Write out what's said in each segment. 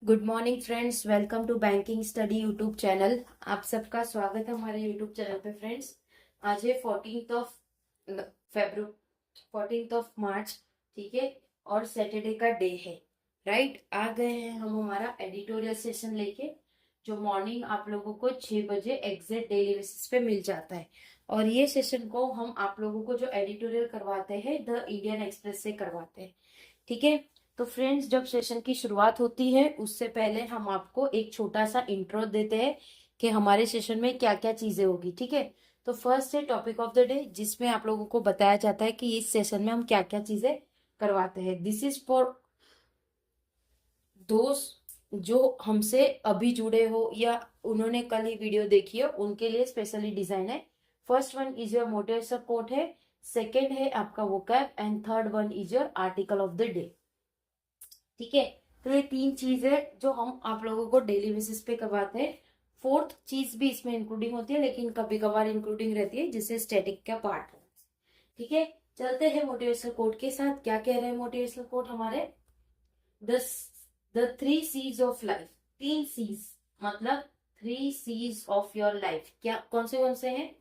Good morning friends, welcome to banking study YouTube channel. आप सबका स्वागत है हमारे यूट्यूब चैनल पे। फ्रेंड्स, आज है 14th ऑफ मार्च, ठीक है, और सैटरडे का डे है। राइट, आ गए हैं हम हमारा एडिटोरियल सेशन लेके, जो मॉर्निंग आप लोगों को 6 बजे एग्जैक्ट डेली बेसिस पे मिल जाता है। और ये सेशन को हम आप लोगों को जो एडिटोरियल करवाते हैं द इंडियन एक्सप्रेस से करवाते हैं, ठीक है। तो फ्रेंड्स, जब सेशन की शुरुआत होती है उससे पहले हम आपको एक छोटा सा इंट्रो देते हैं कि हमारे सेशन में क्या क्या चीजें होगी, ठीक है। तो फर्स्ट है टॉपिक ऑफ द डे, जिसमें आप लोगों को बताया जाता है कि इस सेशन में हम क्या क्या चीजें करवाते हैं। दिस इज फॉर दोस्त जो हमसे अभी जुड़े हो या उन्होंने कल ही वीडियो देखी हो, उनके लिए स्पेशली डिजाइन है। First one is your motivation quote है, सेकेंड है आपका vocab, and third one is your article of the day, ठीक है। तो ये तीन चीज है जो हम आप लोगों को डेली बेसिस पे करवाते हैं। फोर्थ चीज भी इसमें इंक्लूडिंग होती है, लेकिन कभी कभार इंक्लूडिंग रहती है, जिससे स्टैटिक का पार्ट है, ठीक है। चलते हैं मोटिवेशनल कोट के साथ। क्या कह रहे हैं मोटिवेशनल कोट हमारे? The the three Cs of life. तीन सीज मतलब three Cs of your life, क्या कौन से हैं?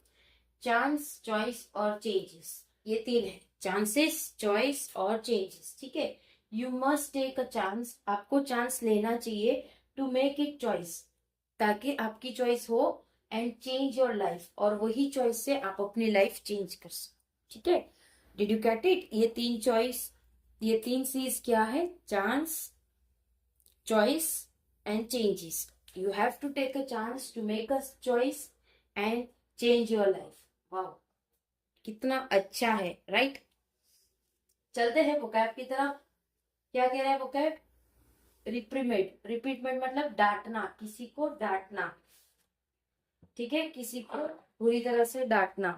चांस, चॉइस और चेंजेस। ये तीन है, चांसेस, चॉइस और चेंजेस, ठीक है। You must take a chance, आपको चांस लेना चाहिए, टू मेक इट चॉइस, ताकि आपकी चॉइस हो, एंड चेंज योर लाइफ, और वही चॉइस से आप अपनी लाइफ चेंज कर सकते, ठीक है। Did you get it? ये तीन चॉइस, ये तीन चीज क्या है? Chance, choice and changes. You have to take a chance to make a choice and change your life. वाह, कितना अच्छा है, राइट। चलते हैं वोकैब की तरफ। क्या कह रहा है वोकैब? रिप्रीमेड, रिपीटमेंट मतलब डांटना, किसी को डांटना, ठीक है, किसी को बुरी तरह से डांटना।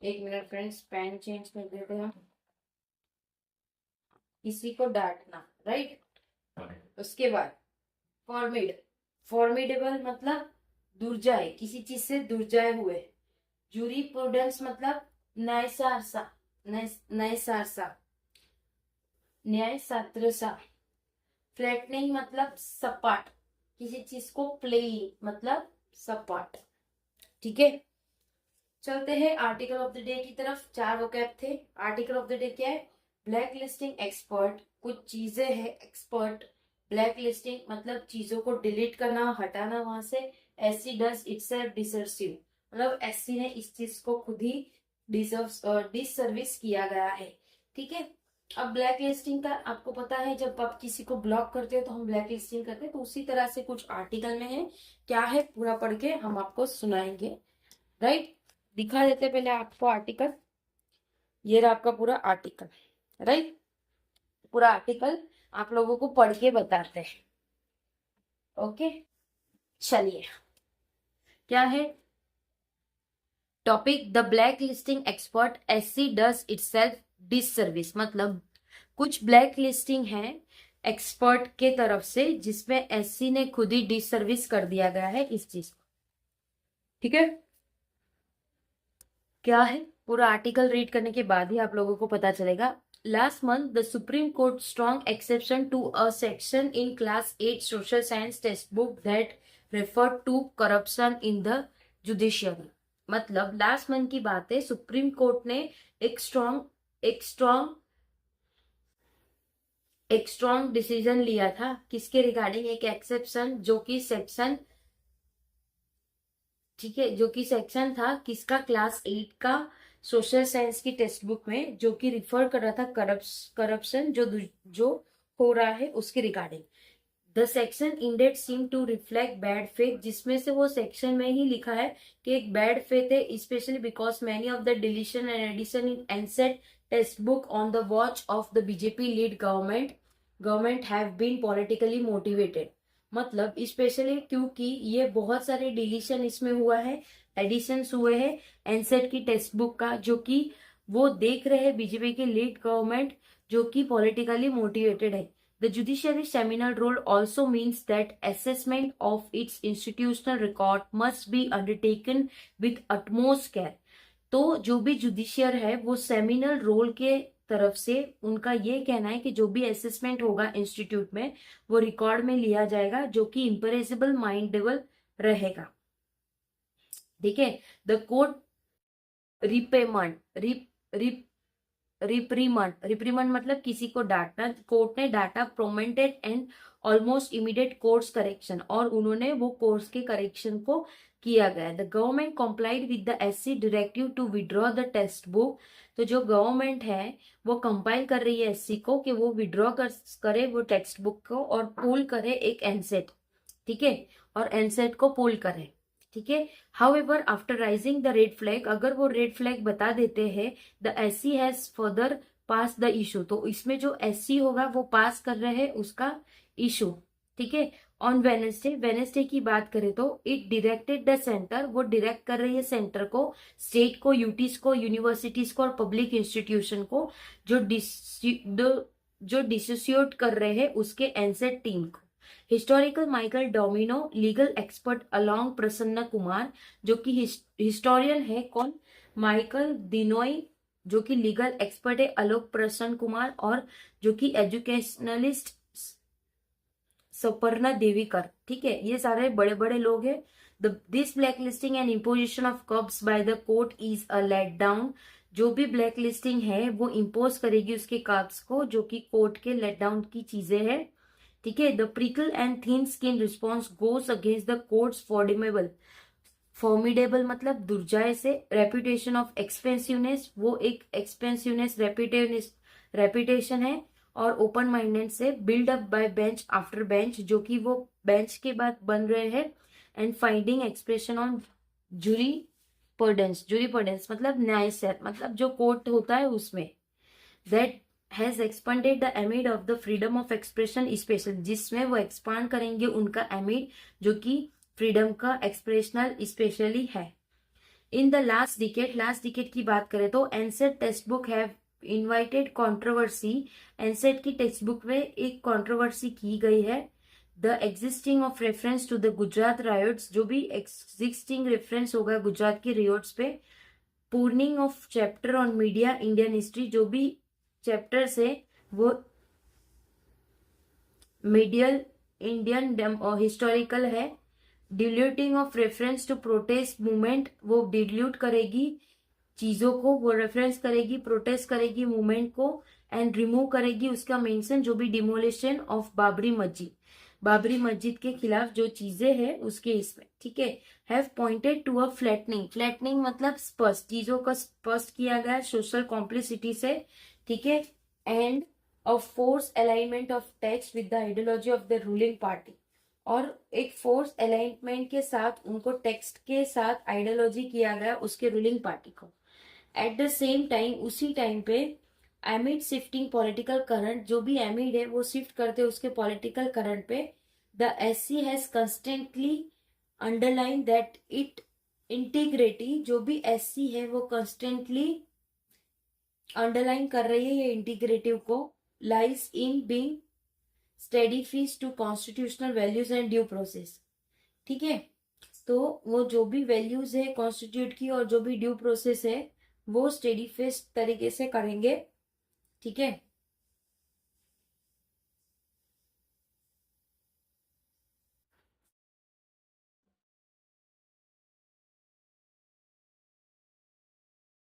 एक मिनट फ्रेंड्स, पेन चेंज कर देते हैं। किसी को डांटना, राइट। उसके बाद फॉर्मिड, फॉर्मिडेबल मतलब दुर्जय, किसी चीज से दुर्जय हुए। जूरी प्रूडेंस मतलब न्यायसारसा, न्यायसारसा, न्याय सात्रसा। फ्लैटनिंग मतलब सपाट, किसी चीज को प्लेइंग मतलब सपाट, ठीक है। चलते हैं आर्टिकल ऑफ द डे की तरफ। चार वोकैब थे। आर्टिकल ऑफ द डे क्या है? ब्लैक लिस्टिंग एक्सपर्ट, कुछ चीजें हैं एक्सपर्ट। ब्लैक लिस्टिंग मतलब चीजों को डिलीट करना, हटाना वहां से। एससी डज इटसेल्फ डिसर्सिव, मतलब एससी ने इस चीज को खुद ही डिसर्विस किया गया है, ठीक है। अब ब्लैक लिस्टिंग का आपको पता है, जब आप किसी को ब्लॉक करते हो तो हम ब्लैक लिस्टिंग करते हैं, तो उसी तरह से कुछ आर्टिकल में है। क्या है पूरा पढ़ के हम आपको सुनाएंगे, राइट। दिखा देते पहले आपको आर्टिकल। ये रहा आपका पूरा आर्टिकल, राइट। पूरा आर्टिकल आप लोगों को पढ़ के बताते हैं, ओके। चलिए, क्या है topic? The black listing expert SC does itself disservice, मतलब कुछ ब्लैक लिस्टिंग है एक्सपर्ट के तरफ से, जिसमें एससी ने खुद ही डिससर्विस कर दिया गया है इस चीज को, ठीक है। क्या है पूरा आर्टिकल रीड करने के बाद ही आप लोगों को पता चलेगा। Last month the supreme court strong exception to a section in class 8 social science text book that refer to corruption in the judiciary. मतलब लास्ट मंथ की बात है, सुप्रीम कोर्ट ने एक स्ट्रॉन्ग एक स्ट्रॉन्ग डिसीजन लिया था किसके रिगार्डिंग? एक एक्सेप्शन, जो कि सेक्शन, ठीक है, जो कि सेक्शन था किसका? क्लास 8 का सोशल साइंस की टेक्स्ट बुक में, जो कि रिफर कर रहा था करप्शन जो हो रहा है उसके regarding. The section indeed seem to reflect bad faith, जिसमें से वो सेक्शन में ही लिखा है कि एक बैड फेथ है, especially because many of the deletion and addition in NCERT text book on the watch of the BJP led government have been politically motivated. मतलब स्पेशली क्योंकि ये बहुत सारे डिलीशन इसमें हुआ है, एडिशंस हुए हैं एनसेट की टेक्स्ट बुक का, जो कि वो देख रहे हैं बीजेपी की लीड गवर्नमेंट, जो कि पॉलिटिकली मोटिवेटेड है। The judiciary seminal role also means that assessment of its institutional record must be undertaken with utmost care. तो जो भी जुडिशियर है वो सेमिनल रोल के तरफ से उनका ये कहना है कि जो भी असेसमेंट होगा इंस्टीट्यूट में वो रिकॉर्ड में लिया जाएगा, जो कि इम्परेसिबल माइंडेबल रहेगा। ठीक है। द कोर्ट रिपेमंड रिप्रीमंड मतलब किसी को डांटना। कोर्ट ने डांटा prompted and almost immediate course correction, और उन्होंने वो कोर्स के करेक्शन को किया गया। The government complied with the SC directive to withdraw the text book. तो जो गवर्नमेंट है वो कंपाइल कर रही है एससी को कि वो विड्रॉ करे वो टेक्स्ट बुक को और पुल करे एक एनसेट। ठीक है, और एनसेट को पुल करे। ठीक है। However after rising the red flag, अगर वो रेड फ्लैग बता देते हैं, the SC has further pass the issue. तो इसमें जो एससी होगा वो पास कर रहे हैं उसका इशू। ठीक है। ऑन वेनेसडे की बात करें तो इट डायरेक्टेड द सेंटर, वो डायरेक्ट कर रही है सेंटर को, स्टेट को, यूटीज को, यूनिवर्सिटीज को और पब्लिक इंस्टीट्यूशन को जो डिसोसिएट कर रहे हैं उसके एनसेट टीम को। Historical Michael domino, legal expert along प्रसन्न कुमार, जो कि हिस्टोरियन है कौन, माइकल डिनोय, जो कि लीगल एक्सपर्ट है अलोक प्रसन्न कुमार, और जो कि एजुकेशनलिस्ट सपर्णा देवीकर। ठीक है, ये सारे बड़े बड़े लोग हैं। This black listing and imposition of curbs by the court is a let down. जो भी ब्लैक लिस्टिंग है वो इम्पोज करेगी उसके कब्स को, जो कि कोर्ट के लेट डाउन की चीजें हैं। ठीक है। The prickle and thin skin response goes against the courts formidable मतलब दुर्जय से, रेपुटेशन ऑफ एक्सपेंसिवनेस, वो एक एक्सपेंसिवनेस रेपुटेशन है, और ओपन माइंडेड से, build up by bench after bench, जो कि वो बेंच के बाद बन रहे हैं, and finding expression on jury मतलब न्याय से, मतलब जो कोर्ट होता है उसमें, that has expanded the ambit of the freedom of expression special, जिसमें वो एक्सपांड करेंगे उनका एमिड जो कि फ्रीडम का एक्सप्रेशनल स्पेशली है। इन द लास्ट डिकेड की बात करें तो NCERT text book have invited controversy. NCERT की टेक्स्ट बुक में एक कंट्रोवर्सी की गई है। The existing of reference to the Gujarat riots, जो भी एग्जिस्टिंग रेफरेंस होगा गुजरात के रियोट्स पे। Pruning of chapter on medieval Indian history, जो भी चैप्टर्स है वो मीडियल इंडियन हिस्टोरिकल है। Diluting of reference to protest movement, वो डिल्यूट करेगी चीजों को, वो रेफरेंस करेगी, प्रोटेस्ट करेगी मूवमेंट को, एंड रिमूव करेगी उसका मेंशन, जो भी डिमोलिशन ऑफ बाबरी मस्जिद के खिलाफ जो चीजें हैं उसके इसमें। ठीक है। Have pointed to a flattening मतलब स्पष्ट, चीजों का स्पष्ट किया गया सोशल कॉम्प्लिसिटी से। ठीक है। End of force alignment of text with the ideology of the ruling party, और एक फोर्स अलाइनमेंट के साथ उनको टेक्स्ट के साथ आइडियोलॉजी किया गया उसके रूलिंग पार्टी को। एट द सेम टाइम, उसी टाइम पे एमिड शिफ्टिंग पॉलिटिकल करंट, जो भी एमिड है वो शिफ्ट करते उसके पॉलिटिकल करंट पे, the SC has constantly underline that it integrity, जो भी एससी है वो कंस्टेंटली अंडरलाइन कर रही है ये इंटीग्रेटिव को, lies in being steadfast to constitutional values and due process. ठीक है। तो वो जो भी वैल्यूज है कॉन्स्टिट्यूट की और जो भी ड्यू प्रोसेस है वो स्टेडीफिस्ट तरीके से करेंगे। ठीक है।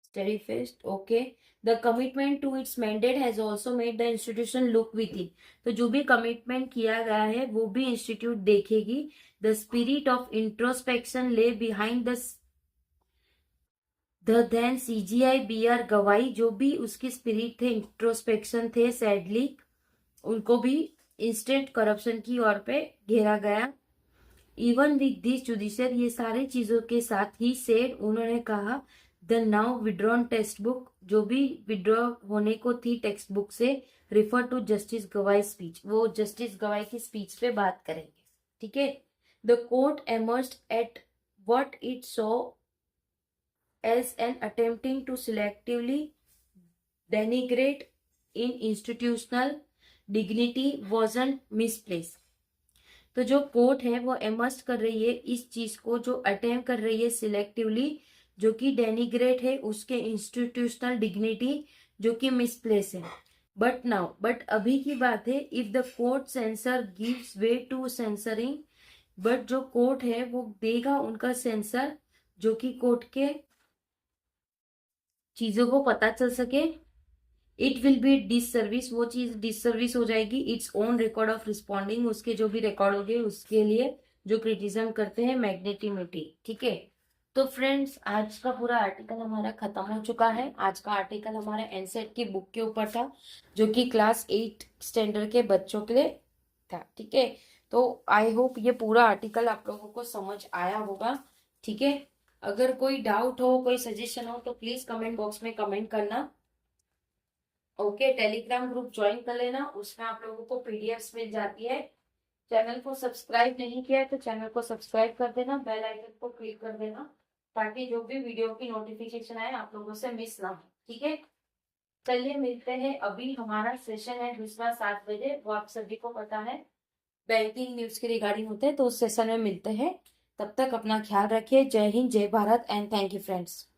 Steadfast, okay. The commitment to its mandate has also made the institution look within. तो जो भी कमिटमेंट किया गया है वो भी इंस्टीट्यूट देखेगी। द स्पिरिट ऑफ इंट्रोस्पेक्शन ले बिहाइंड देन सीजीआई बीआर गवाई, जो भी उसकी स्पिरिट थे, इंट्रोस्पेक्शन थे, सैडली उनको भी इंस्टेंट करप्शन की ओर पे घेरा गया। इवन विद दिस जुडिशियल, ये सारी चीजों के साथ ही सेड, उन्होंने कहा, the now withdrawn text book, जो भी विड्रॉ होने को थी टेक्स्ट बुक से, रिफर टू जस्टिस गवाई स्पीच, वो जस्टिस गवाई की स्पीच पे बात करेंगे। ठीक है। The court emerged at what it saw as an attempting to selectively denigrate in institutional dignity wasn't misplaced। तो जो कोर्ट है वो एमर्ज कर रही है इस चीज को, जो अटेम्प्ट कर रही है सिलेक्टिवली, जो कि डेनिग्रेट है उसके इंस्टीट्यूशनल डिग्निटी, जो कि मिसप्लेस है। बट अभी की बात है, if the code censor gives way to censoring, but जो कोड है वो देगा उनका सेंसर जो कि कोड के चीजों को पता चल सके, इट विल बी डिससर्विस, वो चीज डिससर्विस हो जाएगी। Its own record of responding, उसके जो भी रिकॉर्ड हो गए उसके लिए जो क्रिटिसिज्म करते हैं मैग्नेटिमिटी। ठीक है, तो फ्रेंड्स आज का पूरा आर्टिकल हमारा खत्म हो चुका है। आज का आर्टिकल हमारा एनसेट की बुक के ऊपर था, जो कि क्लास 8 स्टैंडर्ड के बच्चों के लिए था। ठीक है, तो आई होप ये पूरा आर्टिकल आप लोगों को समझ आया होगा। ठीक है, अगर कोई डाउट हो, कोई सजेशन हो तो प्लीज कमेंट बॉक्स में कमेंट करना। ओके, टेलीग्राम ग्रुप ज्वाइन कर लेना, उसमें आप लोगों को पीडीएफ्स मिल जाती है। चैनल को सब्सक्राइब नहीं किया है तो चैनल को सब्सक्राइब कर देना, बेल आइकन को क्लिक कर देना, ताकि जो भी वीडियो की नोटिफिकेशन आए आप लोगों से मिस ना हो। ठीक है, चलिए मिलते हैं। अभी हमारा सेशन है दूसरा 7 बजे, वो आप सभी को पता है, बैंकिंग न्यूज के रिगार्डिंग होते हैं, तो उस सेशन में मिलते हैं। तब तक अपना ख्याल रखिए। जय हिंद, जय Bharat and thank you friends.